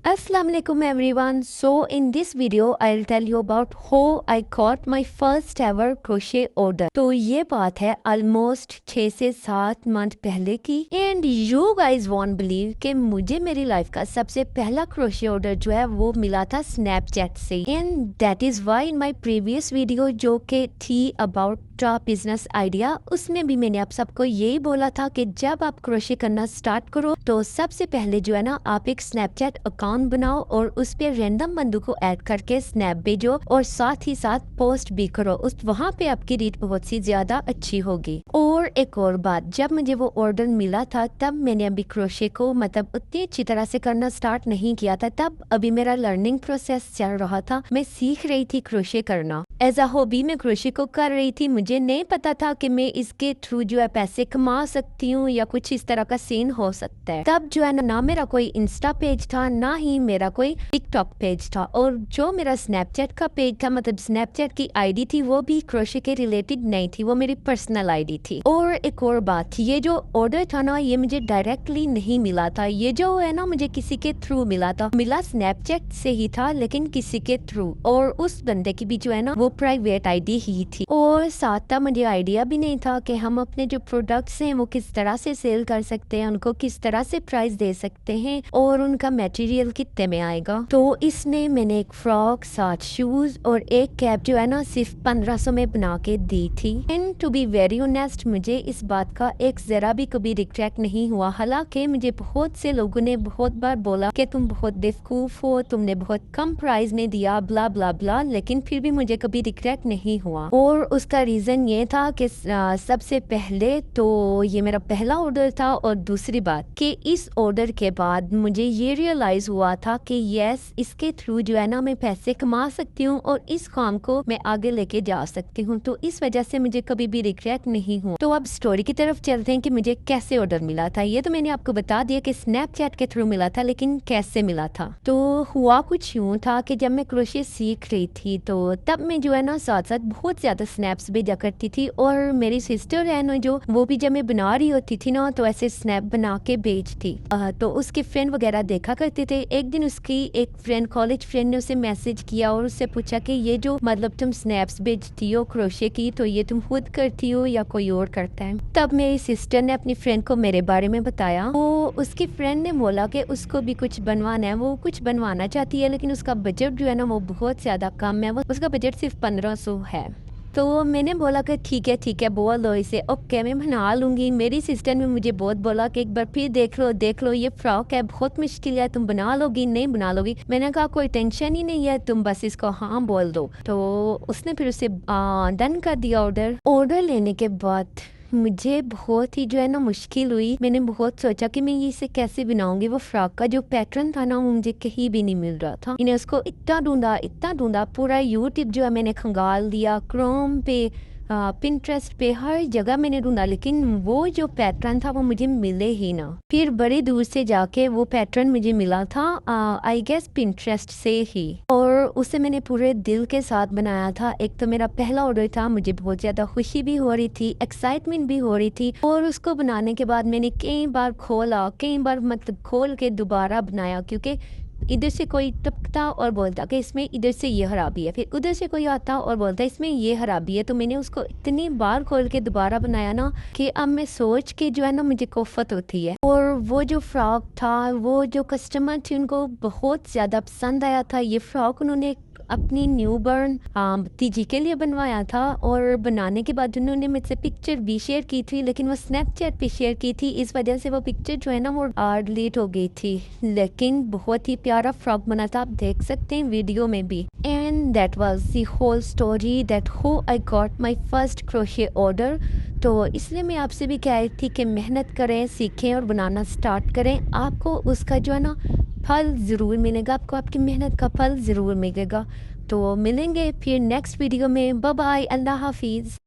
Assalamu alaikum everyone. So in this video I'll tell you about how I got my first ever crochet order. तो ये बात है almost 6 से 7 month पहले की and you guys won't believe कि मुझे मेरी लाइफ का सबसे पहला crochet order जो है वो मिला था Snapchat से and that is why in my previous video जो कि थी about बिजनेस आइडिया उसमें भी मैंने आप सबको यही बोला था कि जब आप क्रोशे करना स्टार्ट करो तो सबसे पहले जो है ना आप एक स्नैपचैट अकाउंट बनाओ और उस पे रैंडम बंदू को ऐड करके स्नैप भेजो और साथ ही साथ पोस्ट भी करो। उस वहाँ पे आपकी रीच बहुत सी ज्यादा अच्छी होगी। और एक और बात, जब मुझे वो ऑर्डर मिला था तब मैंने अभी क्रोशे को मतलब उतनी अच्छी तरह से करना स्टार्ट नहीं किया था, तब अभी मेरा लर्निंग प्रोसेस चल रहा था। मैं सीख रही थी क्रोशे करना, एज अ हॉबी मैं क्रोशे को कर रही थी। मुझे नहीं पता था कि मैं इसके थ्रू जो है पैसे कमा सकती हूँ या कुछ इस तरह का सीन हो सकता है। तब जो है ना मेरा कोई इंस्टा पेज था ना ही मेरा कोई टिकटॉक पेज था, और जो मेरा स्नैपचैट का पेज था मतलब स्नैपचैट की आईडी थी वो भी क्रोशे के रिलेटेड नहीं थी, वो मेरी पर्सनल आईडी थी। और एक और बात, ये जो ऑर्डर था ना ये मुझे डायरेक्टली नहीं मिला था, ये जो है ना मुझे किसी के थ्रू मिला था। मिला स्नैपचैट से ही था लेकिन किसी के थ्रू, और उस बंदे की भी जो है ना वो प्राइवेट आईडी ही थी। और साथ मुझे आइडिया भी नहीं था कि हम अपने जो प्रोडक्ट्स हैं वो किस तरह से सेल कर सकते हैं, उनको किस तरह से प्राइस दे सकते हैं और उनका मटेरियल कितने में आएगा। तो इसने मैंने एक फ्रॉक, 7 शूज और एक कैप जो है ना सिर्फ 1500 में बना के दी थी। And to be very honest मुझे इस बात का एक जरा भी कभी रिग्रेट नहीं हुआ। हालांकि मुझे बहुत से लोगों ने बहुत बार बोला कि तुम बहुत बेवकूफ हो, तुमने बहुत कम प्राइस में दिया, ब्ला ब्ला ब्ला, लेकिन फिर भी मुझे कभी रिग्रेट नहीं हुआ। और उसका रीजन ये था कि सबसे पहले तो ये मेरा पहला ऑर्डर था, और दूसरी बात कि इस ऑर्डर के बाद मुझे ये रियलाइज हुआ था कि यस इसके थ्रू जो है ना मैं पैसे कमा सकती हूँ और इस काम को मैं आगे लेके जा सकती हूँ। तो इस वजह से मुझे कभी भी रिग्रेट नहीं हुआ। तो अब स्टोरी की तरफ चलते हैं कि मुझे कैसे ऑर्डर मिला था। ये तो मैंने आपको बता दिया कि स्नैपचैट के थ्रू मिला था, लेकिन कैसे मिला था। तो हुआ कुछ यूँ था कि जब मैं क्रोशे सीख रही थी तो तब मैं जो है ना साथ साथ बहुत ज्यादा स्नैप्स भेजा करती थी, और मेरी सिस्टर है ना जो वो भी जब मैं बना रही होती थी ना तो ऐसे स्नैप बना के भेजती। तो उसके फ्रेंड वगैरह देखा करते थे। एक दिन उसकी एक फ्रेंड, कॉलेज फ्रेंड ने उसे मैसेज किया और उससे पूछा कि ये जो मतलब तुम स्नैप्स भेजती हो क्रोशे की, तो ये तुम खुद करती हो या कोई और करता है। तब मेरी सिस्टर ने अपनी फ्रेंड को मेरे बारे में बताया। तो उसकी फ्रेंड ने बोला कि उसको भी कुछ बनवाना है, वो कुछ बनवाना चाहती है लेकिन उसका बजट जो है ना वो बहुत ज्यादा कम है, उसका बजट सिर्फ 1500 है। तो मैंने बोला कि ठीक है बोल दो इसे, ओके मैं बना लूँगी। मेरी सिस्टर ने मुझे बहुत बोला कि एक बार फिर देख लो ये फ्रॉक है, बहुत मुश्किल है, तुम बना लोगी नहीं बना लोगी। मैंने कहा कोई टेंशन ही नहीं है, तुम बस इसको हाँ बोल दो। तो उसने फिर उसे डन कर दिया ऑर्डर लेने के बाद मुझे बहुत ही जो है ना मुश्किल हुई। मैंने बहुत सोचा कि मैं ये इसे कैसे बनाऊंगी। वो फ्रॉक का जो पैटर्न था ना वो मुझे कहीं भी नहीं मिल रहा था। मैंने उसको इतना ढूंढा, पूरा यूट्यूब जो है मैंने खंगाल दिया, क्रोम पे, पिंटरेस्ट पे, हर जगह मैंने ढूंढा, लेकिन वो जो पैटर्न था वो मुझे मिले ही ना। फिर बड़ी दूर से जाके वो पैटर्न मुझे मिला था, आई गेस पिंटरेस्ट से ही, और उसे मैंने पूरे दिल के साथ बनाया था। एक तो मेरा पहला ऑर्डर था, मुझे बहुत ज्यादा खुशी भी हो रही थी, एक्साइटमेंट भी हो रही थी, और उसको बनाने के बाद मैंने कई बार मतलब खोल के दोबारा बनाया, क्योंकि इधर से कोई टपकता और बोलता कि इसमें इधर से ये खराबी है, फिर उधर से कोई आता और बोलता इसमें ये खराबी है। तो मैंने उसको इतनी बार खोल के दोबारा बनाया ना कि अब मैं सोच के जो है ना मुझे कोफत होती है। और वो जो फ्रॉक था वो जो कस्टमर थे उनको बहुत ज़्यादा पसंद आया था। ये फ्रॉक उन्होंने अपनी न्यूबॉर्न भतीजी के लिए बनवाया था, और बनाने के बाद उन्होंने मुझसे पिक्चर भी शेयर की थी, लेकिन वो स्नैपचैट पे शेयर की थी, इस वजह से वो पिक्चर जो है ना वो डिलीट हो गई थी। लेकिन बहुत ही प्यारा फ्रॉक बना था, आप देख सकते हैं वीडियो में भी। And that was the whole story that how I got my first crochet order. तो इसलिए मैं आपसे भी कह रही थी कि मेहनत करें, सीखें और बनाना स्टार्ट करें, आपको उसका जो है ना फल ज़रूर मिलेगा, आपको आपकी मेहनत का फल ज़रूर मिलेगा। तो मिलेंगे फिर नेक्स्ट वीडियो में। बाय बाय, अल्लाह हाफिज़।